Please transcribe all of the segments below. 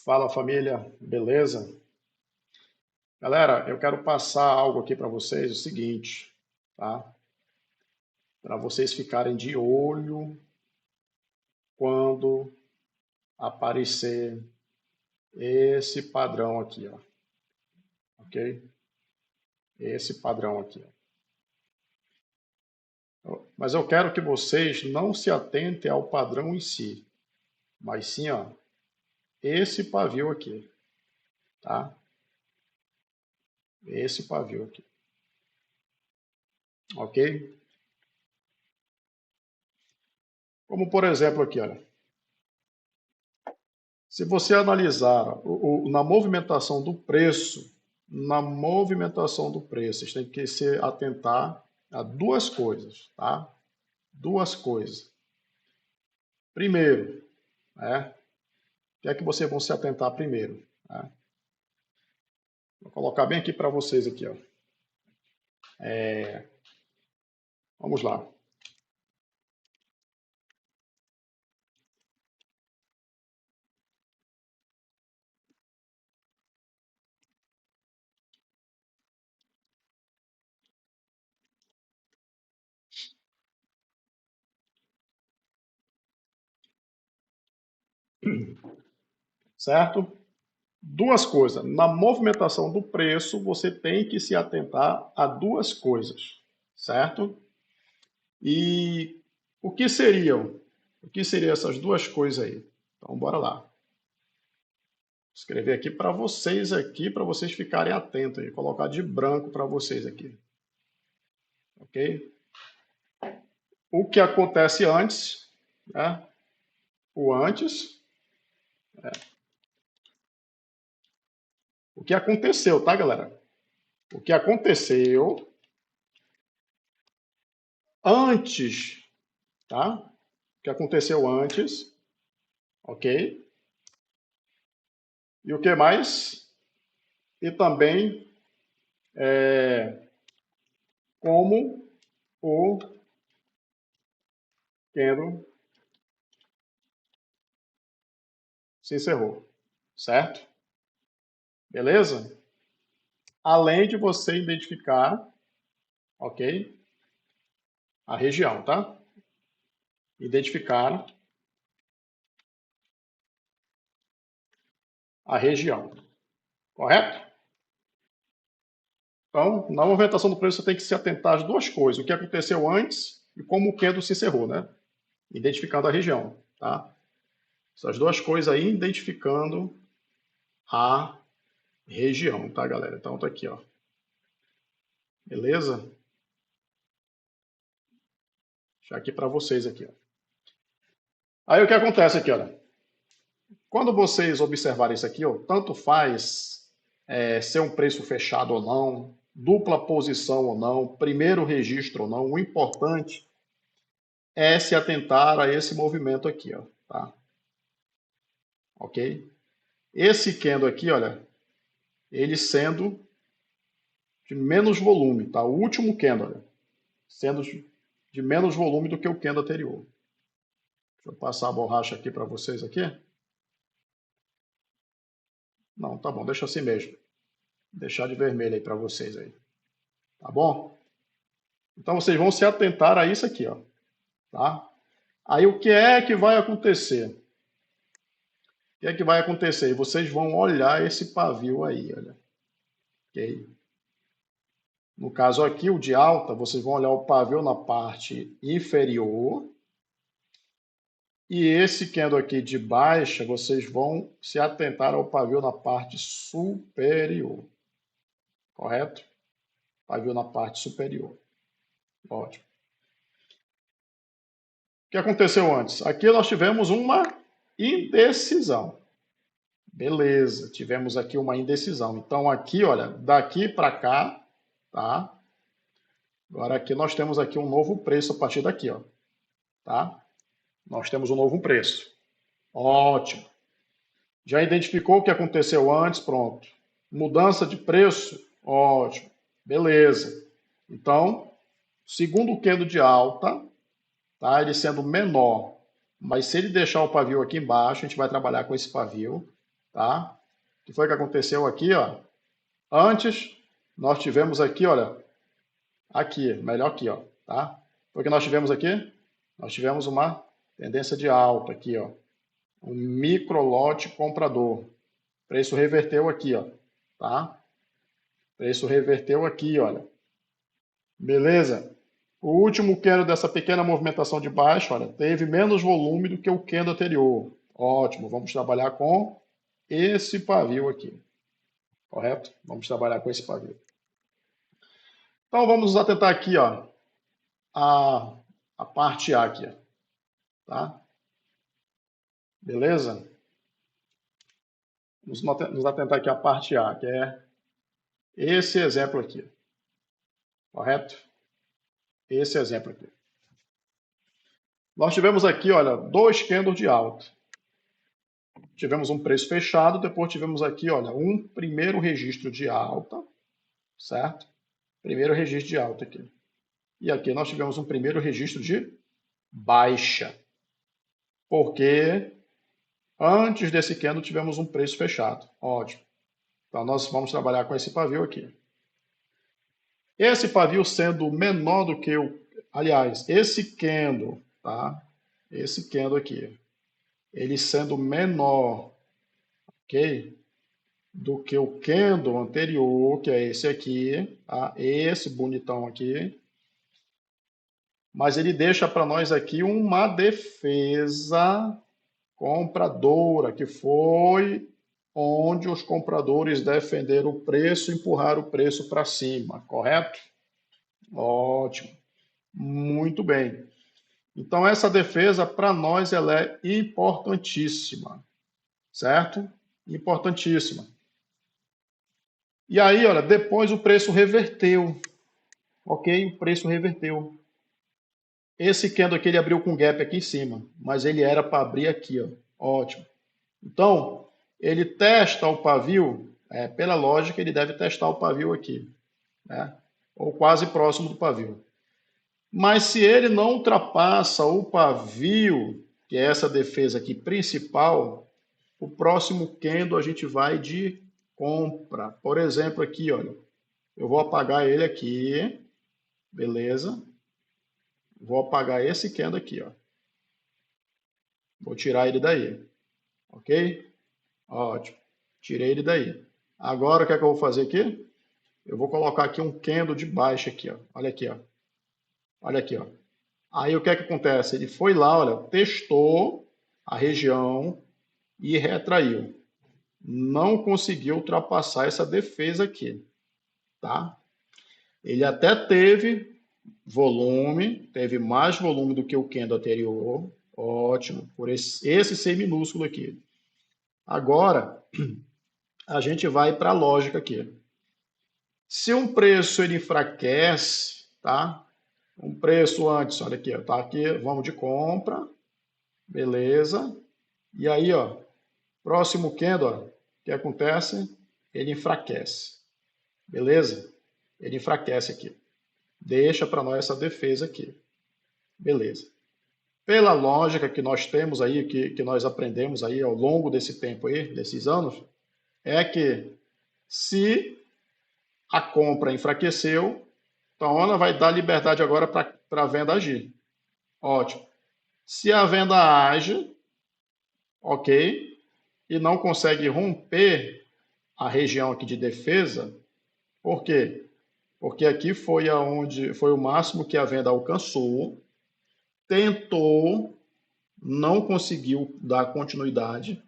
Fala família, beleza? Galera, eu quero passar algo aqui para vocês, o seguinte, tá? Para vocês ficarem de olho quando aparecer esse padrão aqui, ó, ok? Esse padrão aqui, ó. Mas eu quero que vocês não se atentem ao padrão em si, mas sim, ó, esse pavio aqui, tá? Esse pavio aqui, ok? Como por exemplo aqui, olha. Se você analisar na movimentação do preço, vocês têm que se atentar a duas coisas, tá? Duas coisas. Primeiro, né? O que é que vocês vão se atentar primeiro? Né? Vou colocar bem aqui para vocês aqui, ó. Vamos lá. Certo? Duas coisas. Na movimentação do preço, você tem que se atentar a duas coisas, certo? E o que seriam? O que seriam essas duas coisas aí? Então, bora lá. Vou escrever aqui, para vocês ficarem atentos aí, colocar de branco para vocês aqui. OK? O que acontece antes, né? O antes, o que aconteceu, tá, galera? O que aconteceu antes, tá? O que aconteceu antes, ok? E o que mais? E também como o candle se encerrou, certo? Beleza? Além de você identificar, ok? A região, tá? Identificar a região, correto? Então, na movimentação do preço, você tem que se atentar às duas coisas: o que aconteceu antes e como o candle se encerrou, né? Identificando a região, tá? Essas duas coisas aí, identificando a região, tá, galera? Então, tá aqui, ó. Beleza? Deixar aqui para vocês aqui, ó. Aí o que acontece aqui, olha. Quando vocês observarem isso aqui, ó, tanto faz ser um preço fechado ou não, dupla posição ou não, primeiro registro ou não, o importante é se atentar a esse movimento aqui, ó, tá? Ok? Esse candle aqui, olha, ele sendo de menos volume, tá? O último candle, olha, sendo de menos volume do que o candle anterior. Deixa eu passar a borracha aqui para vocês aqui. Não, tá bom, deixa assim mesmo. Deixar de vermelho aí para vocês aí. Tá bom? Então vocês vão se atentar a isso aqui, ó, tá? Aí o que é que vai acontecer? O que é que vai acontecer? Vocês vão olhar esse pavio aí, olha. Ok? No caso aqui, o de alta, vocês vão olhar o pavio na parte inferior. E esse candle aqui de baixa, vocês vão se atentar ao pavio na parte superior. Correto? Pavio na parte superior. Ótimo. O que aconteceu antes? Aqui nós tivemos uma indecisão. Beleza, tivemos aqui uma indecisão. Então aqui, olha, daqui para cá, tá? Agora aqui nós temos aqui um novo preço a partir daqui, ó, tá? Nós temos um novo preço. Ótimo. Já identificou o que aconteceu antes? Pronto. Mudança de preço? Ótimo. Beleza. Então, segundo candle de alta, tá? Ele sendo menor, mas se ele deixar o pavio aqui embaixo, a gente vai trabalhar com esse pavio, tá? O que foi que aconteceu aqui, ó? Antes, nós tivemos aqui, olha, aqui, melhor aqui, ó, tá? O que nós tivemos aqui? Nós tivemos uma tendência de alta aqui, ó. Um micro lote comprador. O preço reverteu aqui, ó, tá? O preço reverteu aqui, olha. Beleza? O último candle dessa pequena movimentação de baixo, olha, teve menos volume do que o candle anterior. Ótimo, vamos trabalhar com esse pavio aqui, correto? Vamos trabalhar com esse pavio. Então vamos nos atentar aqui, ó, a parte A aqui, tá? Beleza? Nos atentar aqui a parte A, que é esse exemplo aqui, correto? Esse exemplo aqui. Nós tivemos aqui, olha, dois candles de alta. Tivemos um preço fechado, depois tivemos aqui, olha, um primeiro registro de alta, certo? Primeiro registro de alta aqui. E aqui nós tivemos um primeiro registro de baixa. Porque antes desse candle tivemos um preço fechado. Ótimo. Então nós vamos trabalhar com esse pavio aqui. Esse pavio sendo menor do que o... Aliás, esse candle, tá? Esse candle aqui. Ele sendo menor, ok? Do que o candle anterior, que é esse aqui, tá? Esse bonitão aqui. Mas ele deixa para nós aqui uma defesa compradora, que foi onde os compradores defenderam o preço e empurraram o preço para cima, correto? Ótimo. Muito bem. Então, essa defesa, para nós, ela é importantíssima, certo? Importantíssima. E aí, olha, depois o preço reverteu, ok? O preço reverteu. Esse candle aqui, ele abriu com gap aqui em cima, mas ele era para abrir aqui, ó. Ótimo. Então, ele testa o pavio, pela lógica, ele deve testar o pavio aqui, né? Ou quase próximo do pavio. Mas se ele não ultrapassa o pavio, que é essa defesa aqui principal, o próximo candle a gente vai de compra. Por exemplo, aqui, olha, eu vou apagar ele aqui, beleza? Vou apagar esse candle aqui, ó. Vou tirar ele daí, ok? Ótimo. Tirei ele daí. Agora, o que é que eu vou fazer aqui? Eu vou colocar aqui um candle de baixo aqui, ó. Olha aqui, ó. Olha aqui, ó. Aí o que é que acontece? Ele foi lá, olha, testou a região e retraiu. Não conseguiu ultrapassar essa defesa aqui, tá? Ele até teve volume, teve mais volume do que o candle anterior. Ótimo, por esse C minúsculo aqui. Agora, a gente vai para a lógica aqui. Se um preço ele enfraquece, tá? Um preço antes, olha aqui, ó, tá aqui, vamos de compra, beleza. E aí, ó, próximo candle, ó, o que acontece? Ele enfraquece, beleza? Ele enfraquece aqui. Deixa para nós essa defesa aqui, beleza. Pela lógica que nós temos aí, que nós aprendemos aí ao longo desse tempo aí, desses anos, é que se a compra enfraqueceu, então ela vai dar liberdade agora para a venda agir. Ótimo. Se a venda age, ok, e não consegue romper a região aqui de defesa, por quê? Porque aqui foi aonde foi o máximo que a venda alcançou, tentou, não conseguiu dar continuidade.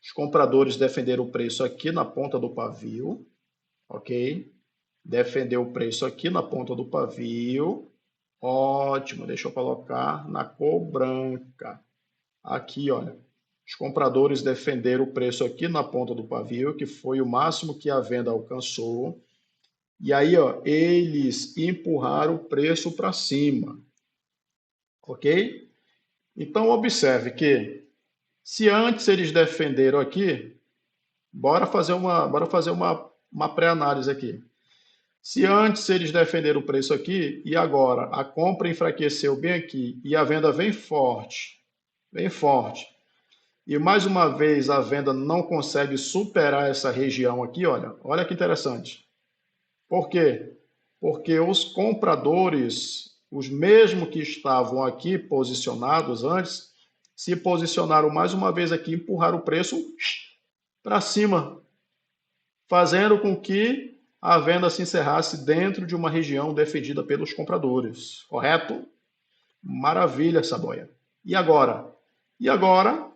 Os compradores defenderam o preço aqui na ponta do pavio, ok? Defendeu o preço aqui na ponta do pavio. Ótimo, deixa eu colocar na cor branca. Aqui, olha. Os compradores defenderam o preço aqui na ponta do pavio, que foi o máximo que a venda alcançou. E aí, ó, eles empurraram o preço para cima. Ok? Então, observe que se antes eles defenderam aqui, Bora fazer uma pré-análise aqui. Se antes eles defenderam o preço aqui e agora a compra enfraqueceu bem aqui e a venda vem forte, e mais uma vez a venda não consegue superar essa região aqui, olha que interessante. Por quê? Porque os compradores, os mesmos que estavam aqui posicionados antes, se posicionaram mais uma vez aqui, empurraram o preço para cima, fazendo com que a venda se encerrasse dentro de uma região defendida pelos compradores. Correto? Maravilha, Saboia. E agora? E agora,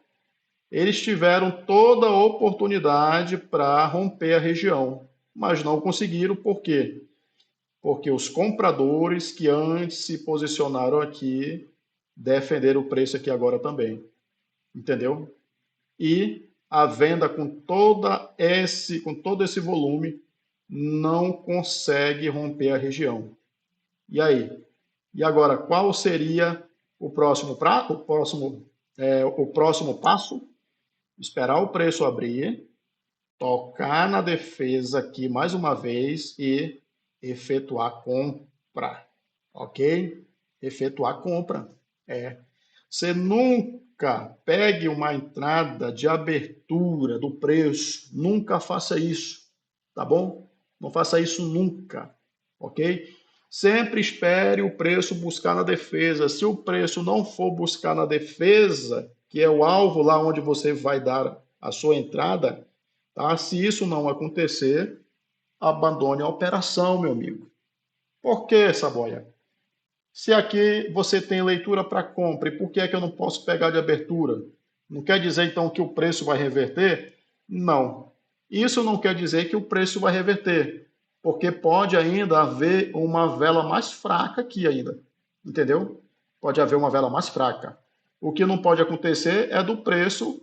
eles tiveram toda a oportunidade para romper a região, mas não conseguiram. Por quê? Porque os compradores que antes se posicionaram aqui defenderam o preço aqui agora também. Entendeu? E a venda com todo esse volume não consegue romper a região. E aí? E agora, qual seria o próximo passo? Esperar o preço abrir, tocar na defesa aqui mais uma vez e efetuar a compra, ok? Efetuar a compra. Você nunca pegue uma entrada de abertura do preço, nunca faça isso, tá bom? Não faça isso nunca, ok? Sempre espere o preço buscar na defesa. Se o preço não for buscar na defesa, que é o alvo lá onde você vai dar a sua entrada, tá? Se isso não acontecer, abandone a operação, meu amigo. Por que, Saboia? Se aqui você tem leitura para compra, e por que é que eu não posso pegar de abertura? Não quer dizer então que o preço vai reverter? Não. Isso não quer dizer que o preço vai reverter, porque pode ainda haver uma vela mais fraca aqui ainda. Entendeu? Pode haver uma vela mais fraca. O que não pode acontecer é do preço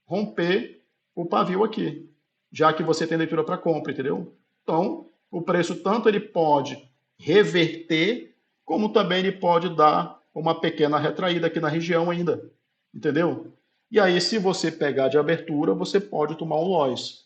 romper o pavio aqui, já que você tem leitura para compra, entendeu? Então, o preço tanto ele pode reverter, como também ele pode dar uma pequena retraída aqui na região ainda, entendeu? E aí, se você pegar de abertura, você pode tomar um loss.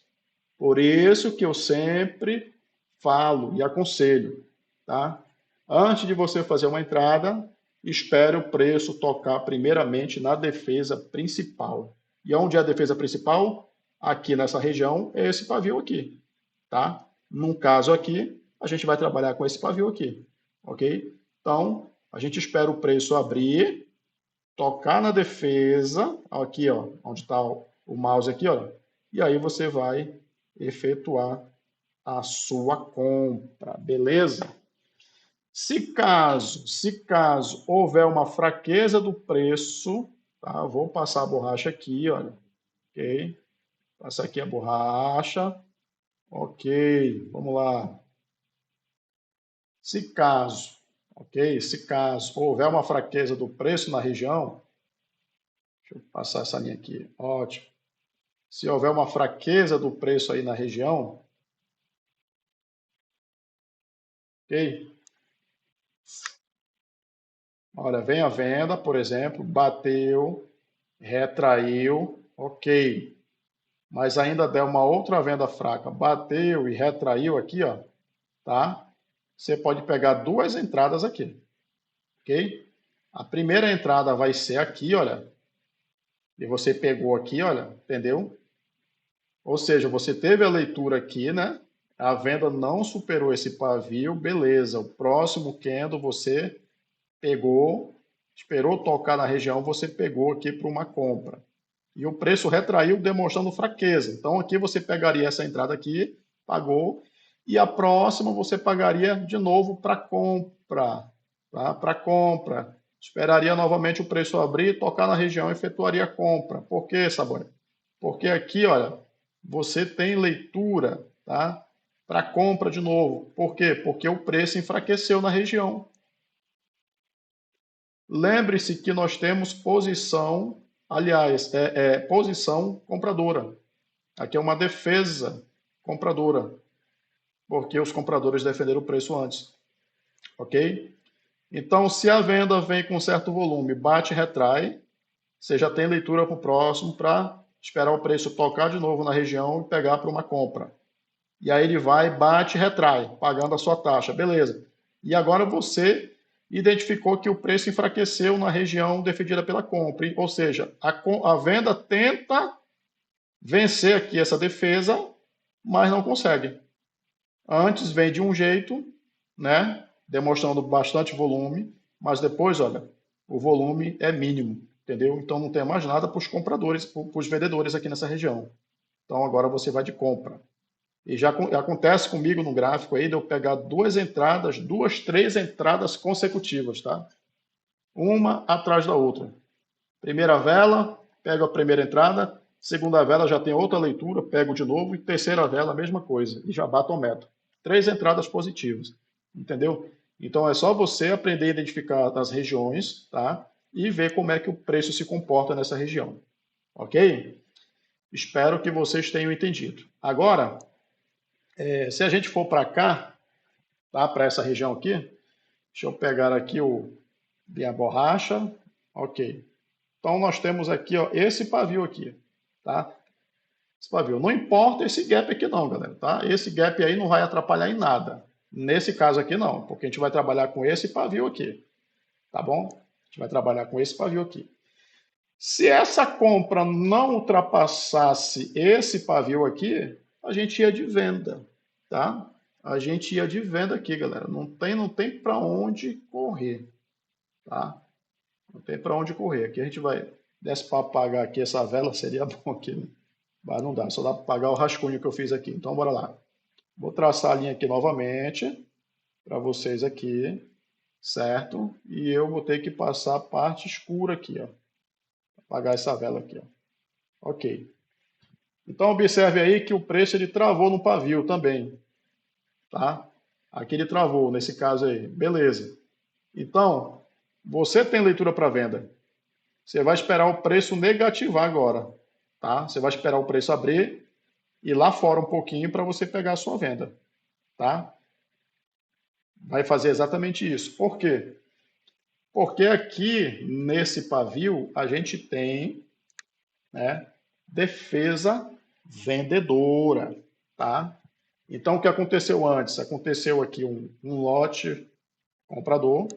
Por isso que eu sempre falo e aconselho, tá? Antes de você fazer uma entrada, espere o preço tocar primeiramente na defesa principal. E onde é a defesa principal? Aqui nessa região, é esse pavio aqui, tá? Num caso aqui, a gente vai trabalhar com esse pavio aqui, ok? Então, a gente espera o preço abrir, tocar na defesa, aqui, ó, onde está o mouse aqui, ó, e aí você vai efetuar a sua compra, beleza? Se caso houver uma fraqueza do preço, tá? Vou passar a borracha aqui, olha, ok? Passa aqui a borracha, ok? Vamos lá. Se caso, ok? Se caso houver uma fraqueza do preço na região, deixa eu passar essa linha aqui, ótimo. Se houver uma fraqueza do preço aí na região, ok? Olha, vem a venda, por exemplo, bateu, retraiu, ok. Mas ainda der uma outra venda fraca, bateu e retraiu aqui, ó, tá? Você pode pegar duas entradas aqui, ok? A primeira entrada vai ser aqui, olha, e você pegou aqui, olha, entendeu? Ou seja, você teve a leitura aqui, né? A venda não superou esse pavio, beleza. O próximo candle você pegou, esperou tocar na região, você pegou aqui para uma compra. E o preço retraiu, demonstrando fraqueza. Então aqui você pegaria essa entrada aqui, pagou, e a próxima você pagaria de novo para compra, tá? Para compra. Esperaria novamente o preço abrir, tocar na região e efetuaria a compra. Por quê, Saboia? Porque aqui, olha, você tem leitura, tá? Para compra de novo. Por quê? Porque o preço enfraqueceu na região. Lembre-se que nós temos posição, aliás, posição compradora. Aqui é uma defesa compradora, porque os compradores defenderam o preço antes, ok? Então, se a venda vem com certo volume, bate e retrai, você já tem leitura para o próximo para esperar o preço tocar de novo na região e pegar para uma compra. E aí ele vai, bate e retrai, pagando a sua taxa. Beleza. E agora você identificou que o preço enfraqueceu na região defendida pela compra. Ou seja, a venda tenta vencer aqui essa defesa, mas não consegue. Antes vem de um jeito, né, demonstrando bastante volume, mas depois, olha, o volume é mínimo, entendeu? Então não tem mais nada para os compradores, para os vendedores aqui nessa região. Então agora você vai de compra. E já acontece comigo no gráfico aí de eu pegar três entradas consecutivas, tá? Uma atrás da outra. Primeira vela, pego a primeira entrada, segunda vela já tem outra leitura, pego de novo, e terceira vela, a mesma coisa, e já bato o metro. Três entradas positivas, entendeu? Então é só você aprender a identificar as regiões, tá? E ver como é que o preço se comporta nessa região, ok? Espero que vocês tenham entendido. Agora, se a gente for para cá, tá? Para essa região aqui, deixa eu pegar aqui a borracha, ok. Então nós temos aqui, ó, esse pavio aqui, tá? Esse pavio. Não importa esse gap aqui não, galera, tá? Esse gap aí não vai atrapalhar em nada. Nesse caso aqui não, porque a gente vai trabalhar com esse pavio aqui, tá bom? A gente vai trabalhar com esse pavio aqui. Se essa compra não ultrapassasse esse pavio aqui, a gente ia de venda, tá? A gente ia de venda aqui, galera. Não tem para onde correr, tá? Não tem para onde correr. Aqui a gente vai, desse para apagar aqui essa vela, seria bom aqui, né? Mas não dá, só dá para apagar o rascunho que eu fiz aqui. Então, bora lá. Vou traçar a linha aqui novamente, para vocês aqui, certo? E eu vou ter que passar a parte escura aqui, ó. Apagar essa vela aqui, ó. Ok. Então, observe aí que o preço ele travou no pavio também, tá? Aqui ele travou, nesse caso aí. Beleza. Então, você tem leitura para venda. Você vai esperar o preço negativar agora, tá? Você vai esperar o preço abrir e lá fora um pouquinho para você pegar a sua venda, tá? Vai fazer exatamente isso. Por quê? Porque aqui nesse pavio a gente tem, né, defesa vendedora, tá? Então o que aconteceu antes? Aconteceu aqui um lote comprador,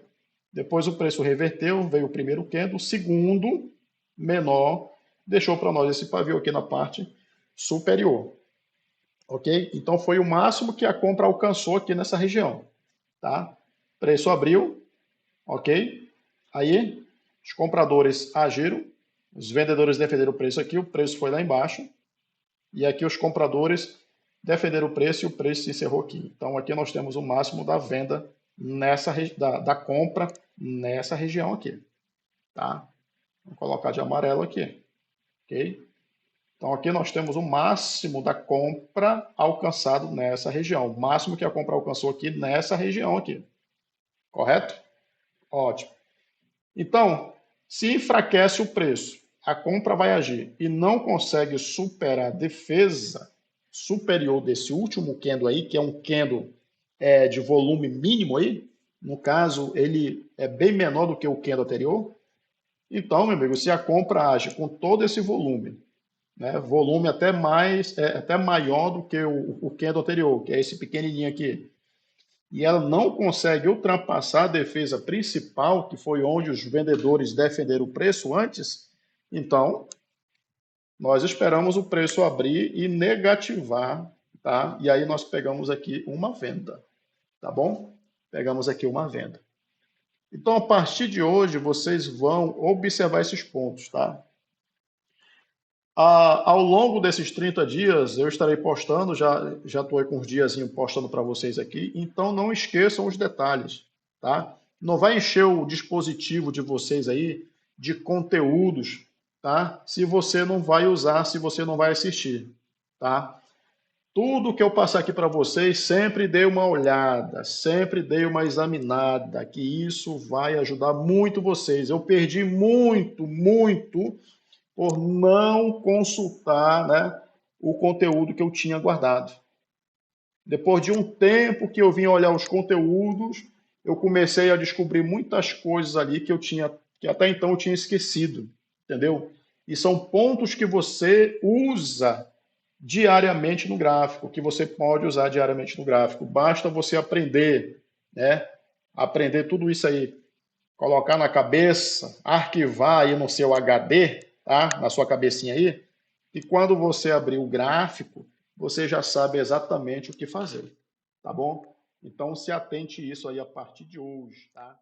depois o preço reverteu, veio o primeiro candle, o segundo menor deixou para nós esse pavio aqui na parte superior, ok? Então foi o máximo que a compra alcançou aqui nessa região, tá? Preço abriu, ok? Aí os compradores agiram, os vendedores defenderam o preço aqui, o preço foi lá embaixo, e aqui os compradores defenderam o preço e o preço se encerrou aqui. Então aqui nós temos o máximo da venda da compra nessa região aqui, tá? Vou colocar de amarelo aqui, ok? Então aqui nós temos o máximo da compra alcançado nessa região, o máximo que a compra alcançou aqui nessa região aqui, correto? Ótimo. Então, se enfraquece o preço, a compra vai agir e não consegue superar a defesa superior desse último candle aí, que é um candle de volume mínimo aí, no caso, ele é bem menor do que o candle anterior. Então, meu amigo, se a compra age com todo esse volume, né, volume até maior do que o candle anterior, que é esse pequenininho aqui, e ela não consegue ultrapassar a defesa principal, que foi onde os vendedores defenderam o preço antes, então nós esperamos o preço abrir e negativar, tá? E aí nós pegamos aqui uma venda, tá bom? Pegamos aqui uma venda. Então, a partir de hoje, vocês vão observar esses pontos, tá? Ao longo desses 30 dias, eu estarei postando, já estou aí com uns dias postando para vocês aqui, então não esqueçam os detalhes, tá? Não vai encher o dispositivo de vocês aí de conteúdos, tá? Se você não vai usar, se você não vai assistir, tá? Tudo que eu passar aqui para vocês, sempre dê uma olhada, sempre dê uma examinada, que isso vai ajudar muito vocês. Eu perdi muito, muito por não consultar, né, o conteúdo que eu tinha guardado. Depois de um tempo que eu vim olhar os conteúdos, eu comecei a descobrir muitas coisas ali que até então eu tinha esquecido, entendeu? E são pontos que você usa diariamente no gráfico, que você pode usar diariamente no gráfico. Basta você aprender, né? Aprender tudo isso aí, colocar na cabeça, arquivar aí no seu HD, tá? Na sua cabecinha aí, e quando você abrir o gráfico, você já sabe exatamente o que fazer, tá bom? Então se atente isso aí a partir de hoje, tá?